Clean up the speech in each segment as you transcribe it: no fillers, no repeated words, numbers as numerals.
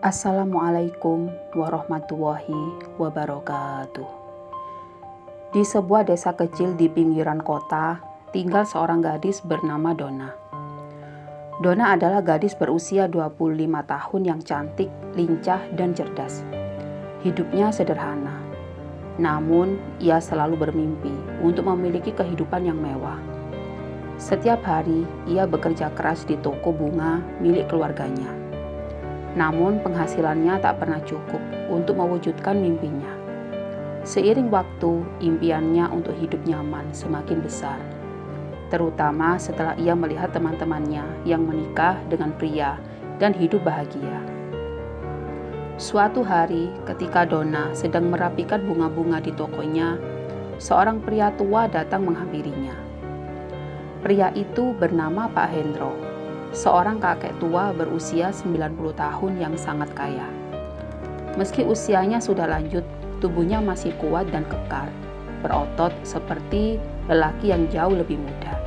Assalamualaikum warahmatullahi wabarakatuh. Di sebuah desa kecil di pinggiran kota, tinggal seorang gadis bernama Donna. Donna adalah gadis berusia 25 tahun yang cantik, lincah, dan cerdas. Hidupnya sederhana, namun ia selalu bermimpi untuk memiliki kehidupan yang mewah. Setiap hari, ia bekerja keras di toko bunga milik keluarganya. Namun penghasilannya tak pernah cukup untuk mewujudkan mimpinya. Seiring waktu, impiannya untuk hidup nyaman semakin besar, terutama setelah ia melihat teman-temannya yang menikah dengan pria dan hidup bahagia. Suatu hari, ketika Donna sedang merapikan bunga-bunga di tokonya, seorang pria tua datang menghampirinya. Pria itu bernama Pak Hendro, seorang kakek tua berusia 90 tahun yang sangat kaya. Meski usianya sudah lanjut, tubuhnya masih kuat dan kekar, berotot seperti lelaki yang jauh lebih muda.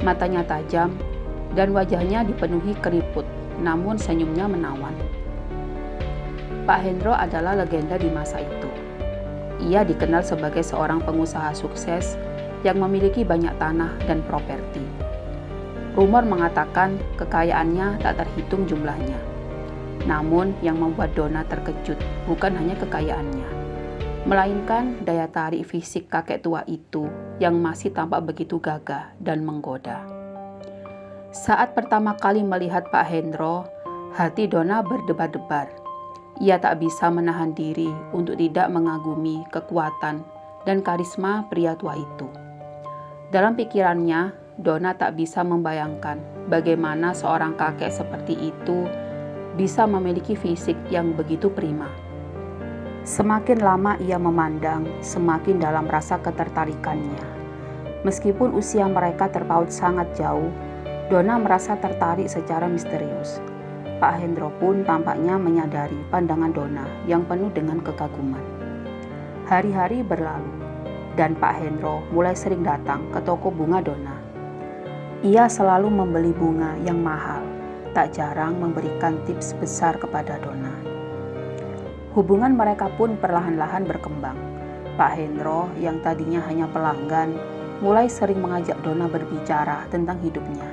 Matanya tajam dan wajahnya dipenuhi keriput, namun senyumnya menawan. Pak Hendro adalah legenda di masa itu. Ia dikenal sebagai seorang pengusaha sukses yang memiliki banyak tanah dan properti. Rumor mengatakan kekayaannya tak terhitung jumlahnya. Namun yang membuat Donna terkejut bukan hanya kekayaannya, melainkan daya tarik fisik kakek tua itu yang masih tampak begitu gagah dan menggoda. Saat pertama kali melihat Pak Hendro, hati Donna berdebar-debar. Ia tak bisa menahan diri untuk tidak mengagumi kekuatan dan karisma pria tua itu. Dalam pikirannya, Donna tak bisa membayangkan bagaimana seorang kakek seperti itu bisa memiliki fisik yang begitu prima. Semakin lama ia memandang, semakin dalam rasa ketertarikannya. Meskipun usia mereka terpaut sangat jauh, Donna merasa tertarik secara misterius. Pak Hendro pun tampaknya menyadari pandangan Donna yang penuh dengan kekaguman. Hari-hari berlalu, dan Pak Hendro mulai sering datang ke toko bunga Donna. Ia selalu membeli bunga yang mahal, tak jarang memberikan tips besar kepada Donna. Hubungan mereka pun perlahan-lahan berkembang. Pak Hendro yang tadinya hanya pelanggan, mulai sering mengajak Donna berbicara tentang hidupnya,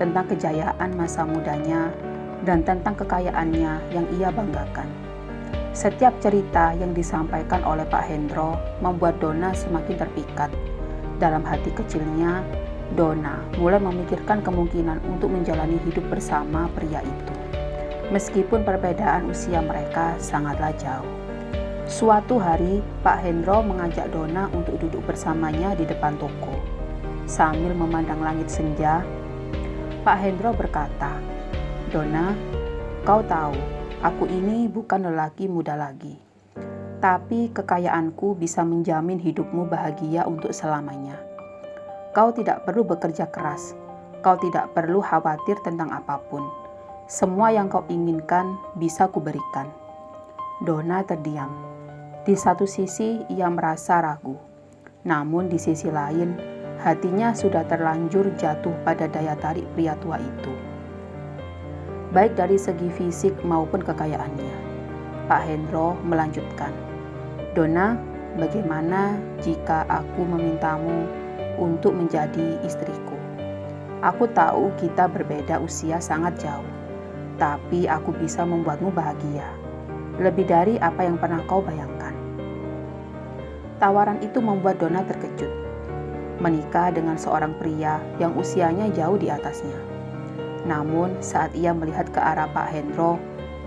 tentang kejayaan masa mudanya, dan tentang kekayaannya yang ia banggakan. Setiap cerita yang disampaikan oleh Pak Hendro membuat Donna semakin terpikat. Dalam hati kecilnya, Donna mulai memikirkan kemungkinan untuk menjalani hidup bersama pria itu, meskipun perbedaan usia mereka sangatlah jauh. Suatu hari, Pak Hendro mengajak Donna untuk duduk bersamanya di depan toko. Sambil memandang langit senja, Pak Hendro berkata, "Donna, kau tahu, aku ini bukan lelaki muda lagi, tapi kekayaanku bisa menjamin hidupmu bahagia untuk selamanya. Kau tidak perlu bekerja keras, kau tidak perlu khawatir tentang apapun. Semua yang kau inginkan bisa kuberikan." Donna terdiam. Di satu sisi ia merasa ragu, namun di sisi lain hatinya sudah terlanjur jatuh pada daya tarik pria tua itu, baik dari segi fisik maupun kekayaannya. Pak Hendro melanjutkan, "Donna, bagaimana jika aku memintamu untuk menjadi istriku? Aku tahu kita berbeda usia sangat jauh, tapi aku bisa membuatmu bahagia, lebih dari apa yang pernah kau bayangkan." Tawaran itu membuat Donna terkejut. Menikah dengan seorang pria yang usianya jauh di atasnya. Namun saat ia melihat ke arah Pak Hendro,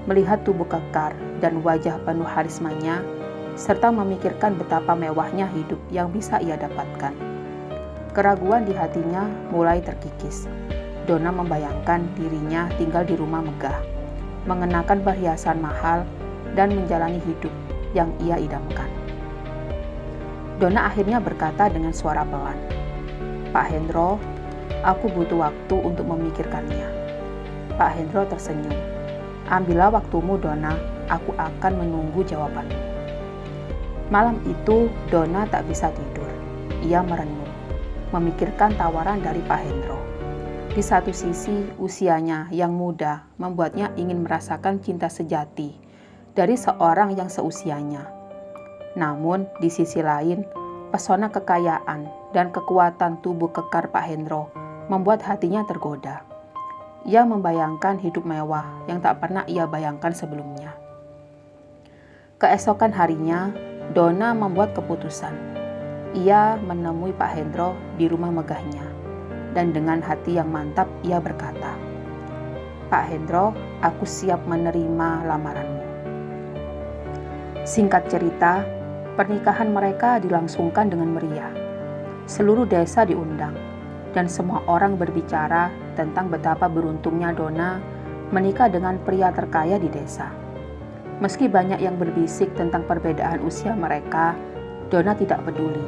melihat tubuh kekar dan wajah penuh karismanya, serta memikirkan betapa mewahnya hidup yang bisa ia dapatkan, keraguan di hatinya mulai terkikis. Donna membayangkan dirinya tinggal di rumah megah, mengenakan perhiasan mahal, dan menjalani hidup yang ia idamkan. Donna akhirnya berkata dengan suara pelan, "Pak Hendro, aku butuh waktu untuk memikirkannya." Pak Hendro tersenyum. "Ambillah waktumu, Donna, aku akan menunggu jawabanmu." Malam itu, Donna tak bisa tidur. Ia merenung, memikirkan tawaran dari Pak Hendro. Di satu sisi, usianya yang muda membuatnya ingin merasakan cinta sejati dari seorang yang seusianya. Namun, di sisi lain, pesona kekayaan dan kekuatan tubuh kekar Pak Hendro membuat hatinya tergoda. Ia membayangkan hidup mewah yang tak pernah ia bayangkan sebelumnya. Keesokan harinya, Donna membuat keputusan. Ia menemui Pak Hendro di rumah megahnya, dan dengan hati yang mantap ia berkata, "Pak Hendro, aku siap menerima lamaranmu." Singkat cerita, pernikahan mereka dilangsungkan dengan meriah. Seluruh desa diundang, dan semua orang berbicara tentang betapa beruntungnya Donna menikah dengan pria terkaya di desa. Meski banyak yang berbisik tentang perbedaan usia mereka, Donna tidak peduli.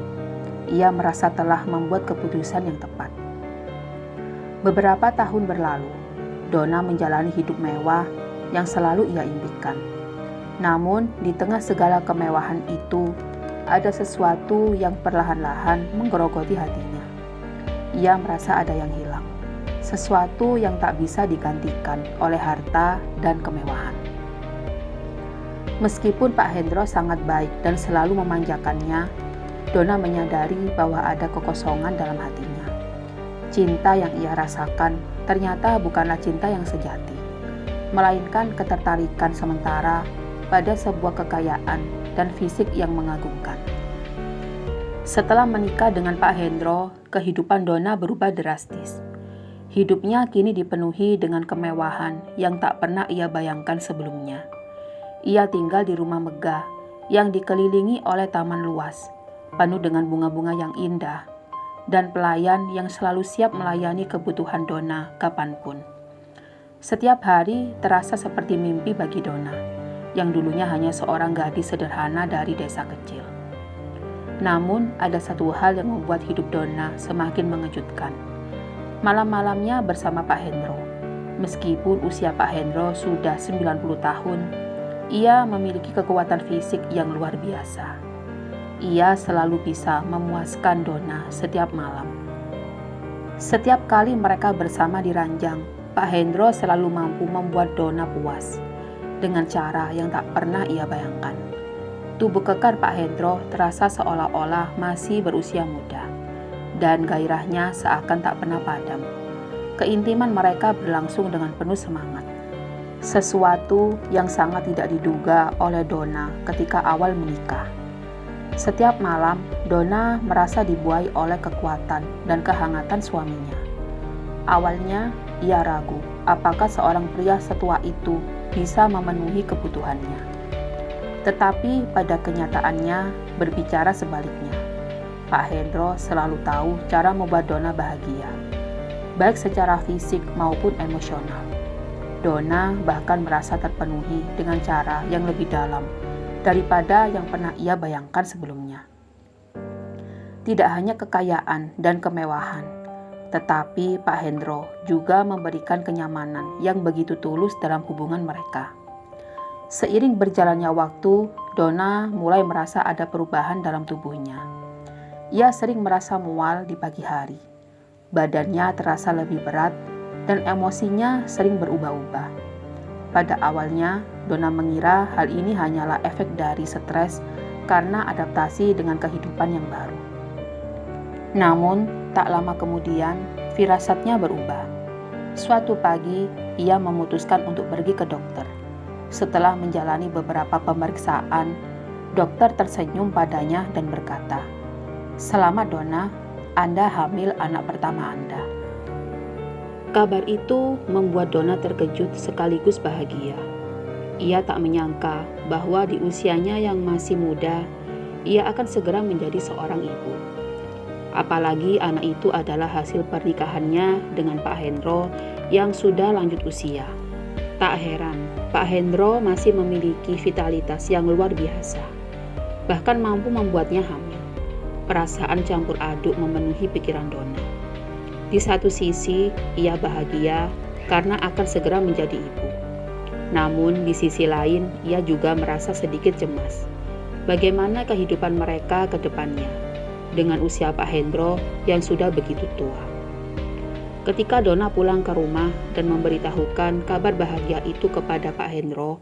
Ia merasa telah membuat keputusan yang tepat. Beberapa tahun berlalu, Donna menjalani hidup mewah yang selalu ia impikan. Namun, di tengah segala kemewahan itu, ada sesuatu yang perlahan-lahan menggerogoti hatinya. Ia merasa ada yang hilang, sesuatu yang tak bisa digantikan oleh harta dan kemewahan. Meskipun Pak Hendro sangat baik dan selalu memanjakannya, Donna menyadari bahwa ada kekosongan dalam hatinya. Cinta yang ia rasakan ternyata bukanlah cinta yang sejati, melainkan ketertarikan sementara pada sebuah kekayaan dan fisik yang mengagumkan. Setelah menikah dengan Pak Hendro, kehidupan Donna berubah drastis. Hidupnya kini dipenuhi dengan kemewahan yang tak pernah ia bayangkan sebelumnya. Ia tinggal di rumah megah yang dikelilingi oleh taman luas, penuh dengan bunga-bunga yang indah, dan pelayan yang selalu siap melayani kebutuhan Donna kapanpun. Setiap hari terasa seperti mimpi bagi Donna, yang dulunya hanya seorang gadis sederhana dari desa kecil. Namun, ada satu hal yang membuat hidup Donna semakin mengejutkan. Malam-malamnya bersama Pak Hendro. Meskipun usia Pak Hendro sudah 90 tahun, ia memiliki kekuatan fisik yang luar biasa. Ia selalu bisa memuaskan Donna setiap malam. Setiap kali mereka bersama di ranjang, Pak Hendro selalu mampu membuat Donna puas dengan cara yang tak pernah ia bayangkan. Tubuh kekar Pak Hendro terasa seolah-olah masih berusia muda, dan gairahnya seakan tak pernah padam. Keintiman mereka berlangsung dengan penuh semangat. Sesuatu yang sangat tidak diduga oleh Donna ketika awal menikah. Setiap malam, Donna merasa dibuai oleh kekuatan dan kehangatan suaminya. Awalnya, ia ragu apakah seorang pria setua itu bisa memenuhi kebutuhannya. Tetapi pada kenyataannya berbicara sebaliknya. Pak Hendro selalu tahu cara membuat Donna bahagia, baik secara fisik maupun emosional. Donna bahkan merasa terpenuhi dengan cara yang lebih dalam daripada yang pernah ia bayangkan sebelumnya. Tidak hanya kekayaan dan kemewahan, tetapi Pak Hendro juga memberikan kenyamanan yang begitu tulus dalam hubungan mereka. Seiring berjalannya waktu, Donna mulai merasa ada perubahan dalam tubuhnya. Ia sering merasa mual di pagi hari. Badannya terasa lebih berat dan emosinya sering berubah-ubah. Pada awalnya, Donna mengira hal ini hanyalah efek dari stres karena adaptasi dengan kehidupan yang baru. Namun, tak lama kemudian, firasatnya berubah. Suatu pagi, ia memutuskan untuk pergi ke dokter. Setelah menjalani beberapa pemeriksaan, dokter tersenyum padanya dan berkata, "Selamat Donna, Anda hamil anak pertama Anda." Kabar itu membuat Donna terkejut sekaligus bahagia. Ia tak menyangka bahwa di usianya yang masih muda, ia akan segera menjadi seorang ibu. Apalagi anak itu adalah hasil pernikahannya dengan Pak Hendro yang sudah lanjut usia. Tak heran, Pak Hendro masih memiliki vitalitas yang luar biasa, bahkan mampu membuatnya hamil. Perasaan campur aduk memenuhi pikiran Donna. Di satu sisi, ia bahagia karena akan segera menjadi ibu. Namun, di sisi lain, ia juga merasa sedikit cemas. Bagaimana kehidupan mereka ke depannya, dengan usia Pak Hendro yang sudah begitu tua. Ketika Donna pulang ke rumah dan memberitahukan kabar bahagia itu kepada Pak Hendro,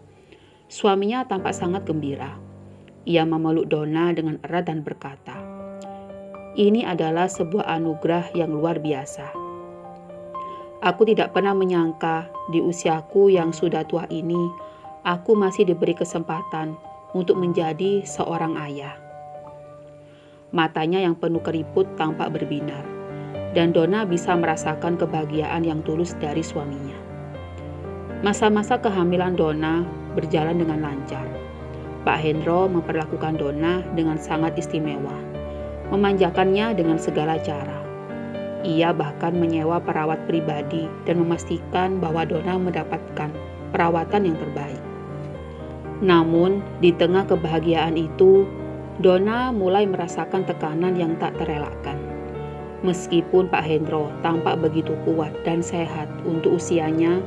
suaminya tampak sangat gembira. Ia memeluk Donna dengan erat dan berkata, "Ini adalah sebuah anugerah yang luar biasa. Aku tidak pernah menyangka di usiaku yang sudah tua ini, aku masih diberi kesempatan untuk menjadi seorang ayah." Matanya yang penuh keriput tampak berbinar, dan Donna bisa merasakan kebahagiaan yang tulus dari suaminya. Masa-masa kehamilan Donna berjalan dengan lancar. Pak Hendro memperlakukan Donna dengan sangat istimewa, memanjakannya dengan segala cara. Ia bahkan menyewa perawat pribadi dan memastikan bahwa Donna mendapatkan perawatan yang terbaik. Namun, di tengah kebahagiaan itu, Donna mulai merasakan tekanan yang tak terelakkan. Meskipun Pak Hendro tampak begitu kuat dan sehat untuk usianya,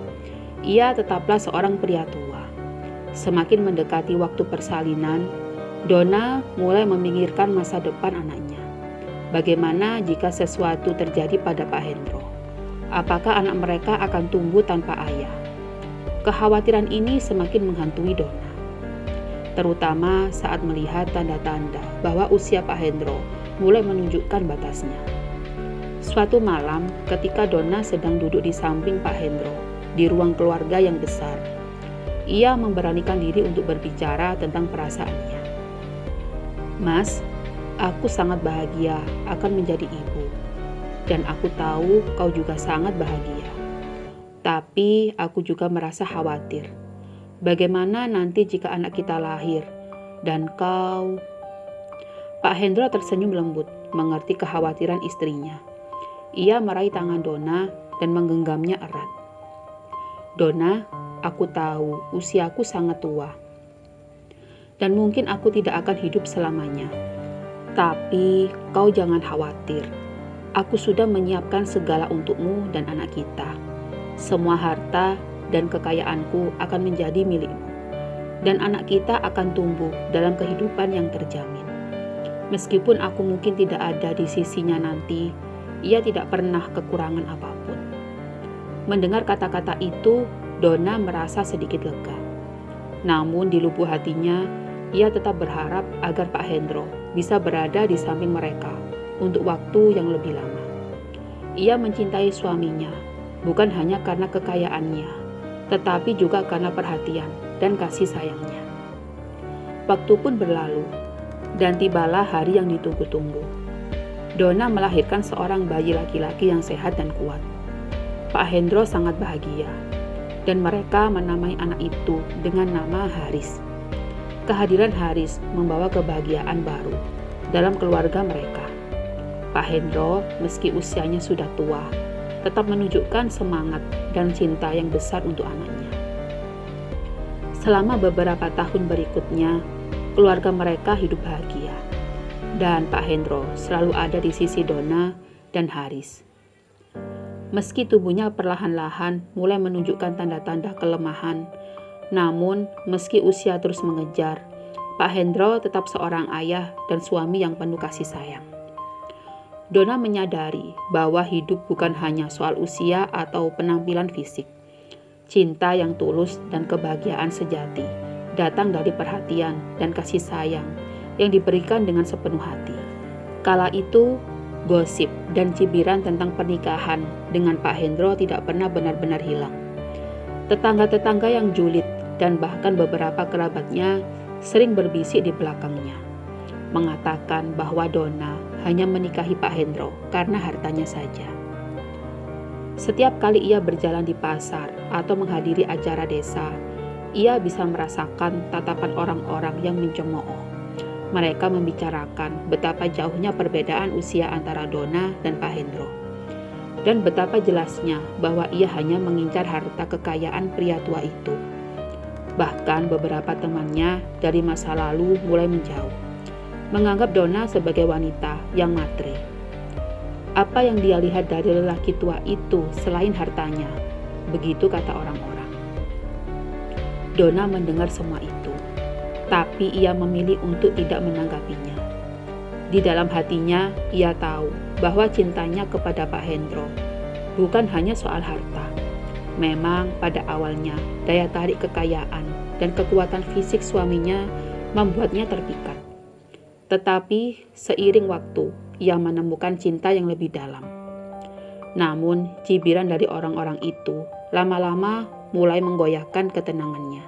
ia tetaplah seorang pria tua. Semakin mendekati waktu persalinan, Donna mulai memikirkan masa depan anaknya. Bagaimana jika sesuatu terjadi pada Pak Hendro? Apakah anak mereka akan tumbuh tanpa ayah? Kekhawatiran ini semakin menghantui Donna, terutama saat melihat tanda-tanda bahwa usia Pak Hendro mulai menunjukkan batasnya. Suatu malam, ketika Donna sedang duduk di samping Pak Hendro di ruang keluarga yang besar, ia memberanikan diri untuk berbicara tentang perasaannya. "Mas, aku sangat bahagia akan menjadi ibu, dan aku tahu kau juga sangat bahagia. Tapi aku juga merasa khawatir. Bagaimana nanti jika anak kita lahir dan kau..." Pak Hendro tersenyum lembut, mengerti kekhawatiran istrinya. Ia meraih tangan Donna dan menggenggamnya erat. "Donna, aku tahu usiaku sangat tua, dan mungkin aku tidak akan hidup selamanya. Tapi kau jangan khawatir. Aku sudah menyiapkan segala untukmu dan anak kita. Semua harta dan kekayaanku akan menjadi milikmu, dan anak kita akan tumbuh dalam kehidupan yang terjamin. Meskipun aku mungkin tidak ada di sisinya nanti, ia tidak pernah kekurangan apapun." Mendengar kata-kata itu, Donna merasa sedikit lega. Namun di lubuk hatinya, ia tetap berharap agar Pak Hendro bisa berada di samping mereka untuk waktu yang lebih lama. Ia mencintai suaminya, bukan hanya karena kekayaannya, tetapi juga karena perhatian dan kasih sayangnya. Waktu pun berlalu, dan tibalah hari yang ditunggu-tunggu. Donna melahirkan seorang bayi laki-laki yang sehat dan kuat. Pak Hendro sangat bahagia, dan mereka menamai anak itu dengan nama Haris. Kehadiran Haris membawa kebahagiaan baru dalam keluarga mereka. Pak Hendro, meski usianya sudah tua, tetap menunjukkan semangat dan cinta yang besar untuk anaknya. Selama beberapa tahun berikutnya, keluarga mereka hidup bahagia, dan Pak Hendro selalu ada di sisi Donna dan Haris. Meski tubuhnya perlahan-lahan mulai menunjukkan tanda-tanda kelemahan, namun meski usia terus mengejar, Pak Hendro tetap seorang ayah dan suami yang penuh kasih sayang. Donna menyadari bahwa hidup bukan hanya soal usia atau penampilan fisik. Cinta yang tulus dan kebahagiaan sejati datang dari perhatian dan kasih sayang yang diberikan dengan sepenuh hati. Kala itu, gosip dan cibiran tentang pernikahan dengan Pak Hendro tidak pernah benar-benar hilang. Tetangga-tetangga yang julid dan bahkan beberapa kerabatnya sering berbisik di belakangnya, mengatakan bahwa Donna hanya menikahi Pak Hendro karena hartanya saja. Setiap kali ia berjalan di pasar atau menghadiri acara desa, ia bisa merasakan tatapan orang-orang yang mencemooh. Mereka membicarakan betapa jauhnya perbedaan usia antara Donna dan Pak Hendro, dan betapa jelasnya bahwa ia hanya mengincar harta kekayaan pria tua itu. Bahkan beberapa temannya dari masa lalu mulai menjauh, menganggap Donna sebagai wanita yang matre. Apa yang dia lihat dari lelaki tua itu selain hartanya? Begitu kata orang-orang. Donna mendengar semua itu, tapi ia memilih untuk tidak menanggapinya. Di dalam hatinya, ia tahu bahwa cintanya kepada Pak Hendro bukan hanya soal harta. Memang pada awalnya daya tarik kekayaan dan kekuatan fisik suaminya membuatnya terpikat. Tetapi seiring waktu, ia menemukan cinta yang lebih dalam. Namun, cibiran dari orang-orang itu lama-lama mulai menggoyahkan ketenangannya.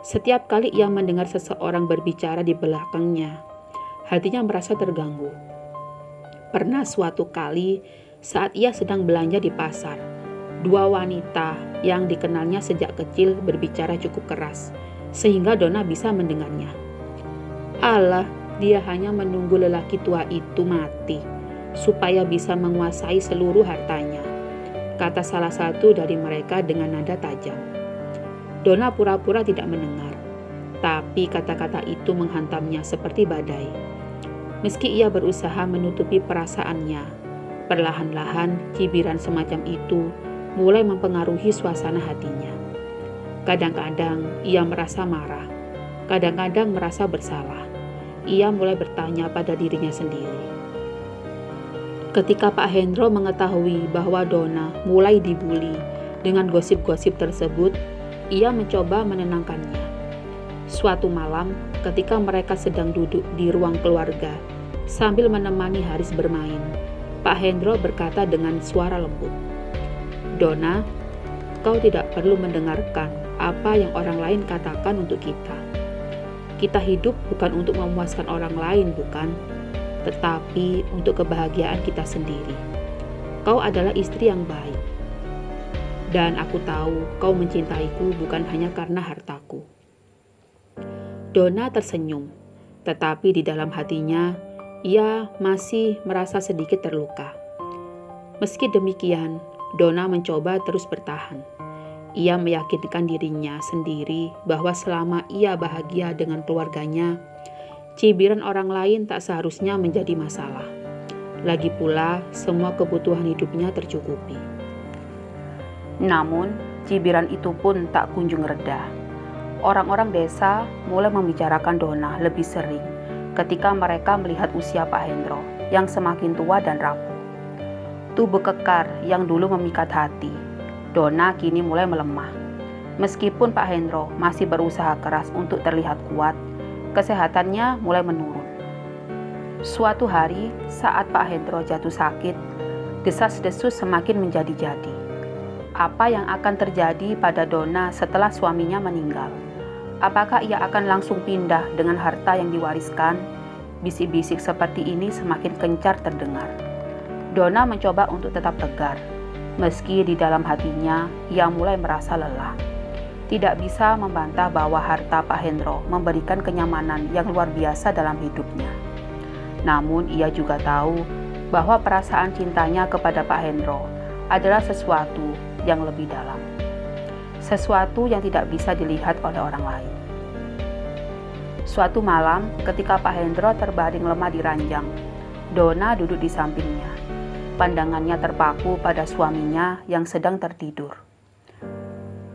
Setiap kali ia mendengar seseorang berbicara di belakangnya, hatinya merasa terganggu. Pernah suatu kali saat ia sedang belanja di pasar, dua wanita yang dikenalnya sejak kecil berbicara cukup keras, sehingga Donna bisa mendengarnya. Allah, dia hanya menunggu lelaki tua itu mati, supaya bisa menguasai seluruh hartanya, kata salah satu dari mereka dengan nada tajam. Donna pura-pura tidak mendengar, tapi kata-kata itu menghantamnya seperti badai. Meski ia berusaha menutupi perasaannya, perlahan-lahan cibiran semacam itu mulai mempengaruhi suasana hatinya. Kadang-kadang ia merasa marah, kadang-kadang merasa bersalah. Ia mulai bertanya pada dirinya sendiri. Ketika Pak Hendro mengetahui bahwa Donna mulai dibully dengan gosip-gosip tersebut, ia mencoba menenangkannya. Suatu malam, ketika mereka sedang duduk di ruang keluarga sambil menemani Haris bermain, Pak Hendro berkata dengan suara lembut, "Donna, kau tidak perlu mendengarkan apa yang orang lain katakan untuk kita. Kita hidup bukan untuk memuaskan orang lain, bukan? Tetapi untuk kebahagiaan kita sendiri. Kau adalah istri yang baik. Dan aku tahu kau mencintaiku bukan hanya karena hartaku." Donna tersenyum, tetapi di dalam hatinya, ia masih merasa sedikit terluka. Meski demikian, Donna mencoba terus bertahan. Ia meyakinkan dirinya sendiri bahwa selama ia bahagia dengan keluarganya, cibiran orang lain tak seharusnya menjadi masalah. Lagi pula, semua kebutuhan hidupnya tercukupi. Namun, cibiran itu pun tak kunjung reda. Orang-orang desa mulai membicarakan Donna lebih sering ketika mereka melihat usia Pak Hendro yang semakin tua dan rapuh. Tubuh kekar yang dulu memikat hati, Donna kini mulai melemah. Meskipun Pak Hendro masih berusaha keras untuk terlihat kuat, kesehatannya mulai menurun. Suatu hari, saat Pak Hendro jatuh sakit, desas-desus semakin menjadi-jadi. Apa yang akan terjadi pada Donna setelah suaminya meninggal? Apakah ia akan langsung pindah dengan harta yang diwariskan? Bisik-bisik seperti ini semakin kencar terdengar. Donna mencoba untuk tetap tegar, meski di dalam hatinya ia mulai merasa lelah. Tidak bisa membantah bahwa harta Pak Hendro memberikan kenyamanan yang luar biasa dalam hidupnya. Namun ia juga tahu bahwa perasaan cintanya kepada Pak Hendro adalah sesuatu yang lebih dalam. Sesuatu yang tidak bisa dilihat oleh orang lain. Suatu malam, ketika Pak Hendro terbaring lemah di ranjang, Donna duduk di sampingnya. Pandangannya terpaku pada suaminya yang sedang tertidur.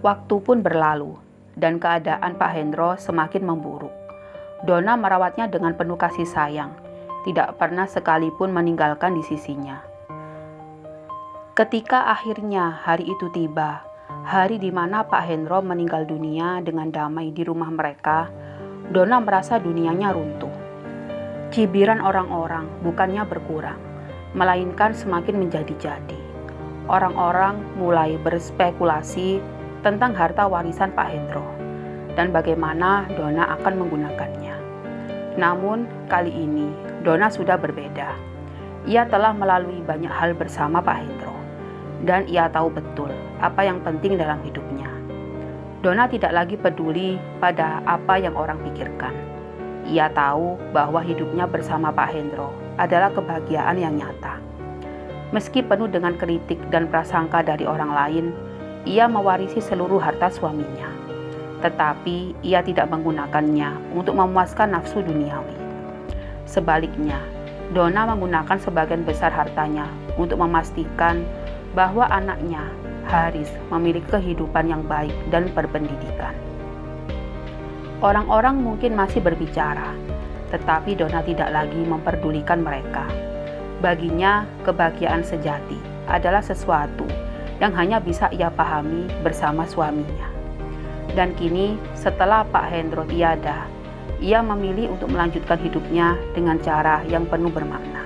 Waktu pun berlalu, dan keadaan Pak Hendro semakin memburuk. Donna merawatnya dengan penuh kasih sayang, tidak pernah sekalipun meninggalkan di sisinya. Ketika akhirnya hari itu tiba, hari di mana Pak Hendro meninggal dunia dengan damai di rumah mereka, Donna merasa dunianya runtuh. Cibiran orang-orang bukannya berkurang, melainkan semakin menjadi-jadi. Orang-orang mulai berspekulasi tentang harta warisan Pak Hendro dan bagaimana Donna akan menggunakannya. Namun kali ini Donna sudah berbeda. Ia telah melalui banyak hal bersama Pak Hendro dan ia tahu betul apa yang penting dalam hidupnya. Donna tidak lagi peduli pada apa yang orang pikirkan. Ia tahu bahwa hidupnya bersama Pak Hendro adalah kebahagiaan yang nyata. Meski penuh dengan kritik dan prasangka dari orang lain, ia mewarisi seluruh harta suaminya. Tetapi ia tidak menggunakannya untuk memuaskan nafsu duniawi. Sebaliknya, Donna menggunakan sebagian besar hartanya untuk memastikan bahwa anaknya, Haris, memiliki kehidupan yang baik dan berpendidikan. Orang-orang mungkin masih berbicara, tetapi Donna tidak lagi memperdulikan mereka. Baginya, kebahagiaan sejati adalah sesuatu yang hanya bisa ia pahami bersama suaminya. Dan kini, setelah Pak Hendro tiada, ia memilih untuk melanjutkan hidupnya dengan cara yang penuh bermakna.